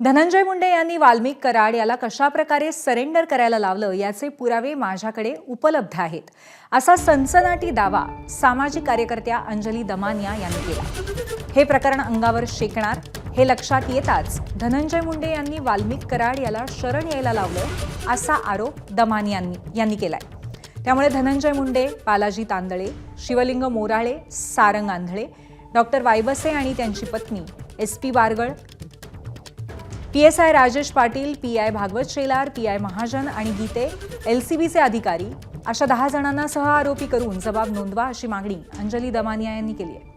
धनंजय मुंडे यांनी वाल्मिक कराड याला कशाप्रकारे सरेंडर करायला लावलं याचे पुरावे माझ्याकडे उपलब्ध आहेत, असा सनसनाटी दावा सामाजिक कार्यकर्त्या अंजली दमानिया यांनी केला। हे प्रकरण अंगावर शेकणार हे लक्षात येताच धनंजय मुंडे यांनी वाल्मिक कराड याला शरण यायला लावलं असा आरोप दमानिया यांनी केलाय। त्यामुळे धनंजय मुंडे, बालाजी तांदळे, शिवलिंग मोराळे, सारंग आंधळे, डॉक्टर वायबसे आणि त्यांची पत्नी SP Bargal, PSI Rajesh Patil, PI Bhagwat Shelar, PI Mahajan आणि गीते LCBचे अधिकारी अशा 10 जणांना सह आरोपी करून जबाब नोंदवा अशी मागणी अंजली दमानिया यांनी केली आहे।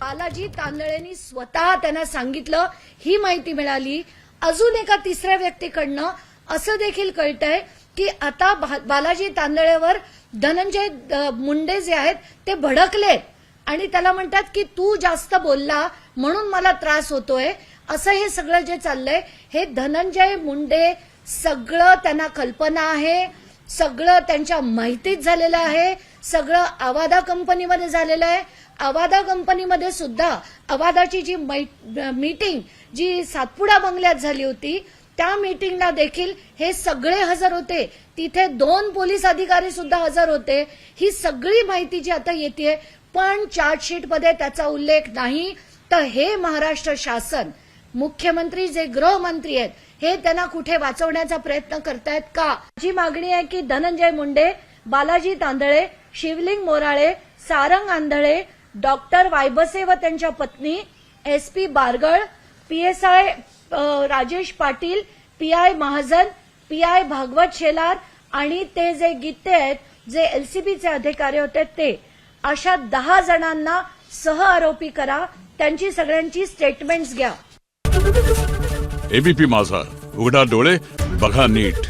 बालाजी तांदळेंनी स्वतः त्यांना सांगितलं, ही माहिती मिळाली। अजून एका तिसऱ्या व्यक्तीकडनं असं देखील कळतंय की आता बालाजी तांदळेवर धनंजय मुंडे जे आहेत ते भडकलेत आणि त्याला म्हणतात की तू जास्त बोलला म्हणून मला त्रास होतोय। असं हे सगळं जे चाललंय हे धनंजय मुंडे सगळं त्यांना कल्पना आहे, सगळं त्यांच्या माहितीत झालेलं आहे, सगळं आवादा कंपनीमध्ये झालेलं आहे। आवादा कंपनीमध्ये सुद्धा आवादाची जी मीटिंग जी सातपुडा बंगल्यात झाली होती त्या मीटिंगला देखील हे सगळे हजर होते, तिथे 2 पोलीस अधिकारी सुद्धा हजर होते। ही सगळी माहिती जी आता येते पण चार्जशीटमध्ये त्याचा उल्लेख नाही। तर हे महाराष्ट्र शासन, मुख्यमंत्री जे गृहमंत्री आहेत हे त्यांना कुठे वाचवण्याचा प्रयत्न करतायत का? जी मागणी आहे की धनंजय मुंडे, बालाजी तांदळे, शिवलिंग मोराळे, सारंग आंधळे, डॉक्टर वायबसे व त्यांच्या पत्नी SP Bargal, PSI Rajesh Patil, PI Mahajan, PI Bhagwat Shelar आणि ते जे गीते आहेत जे LCBचे अधिकारी होते ते अशा 10 जणांना सह आरोपी करा, त्यांची सगळ्यांची स्टेटमेंट्स घ्या। ABP माझा, उघडा डोळे बघा नीट।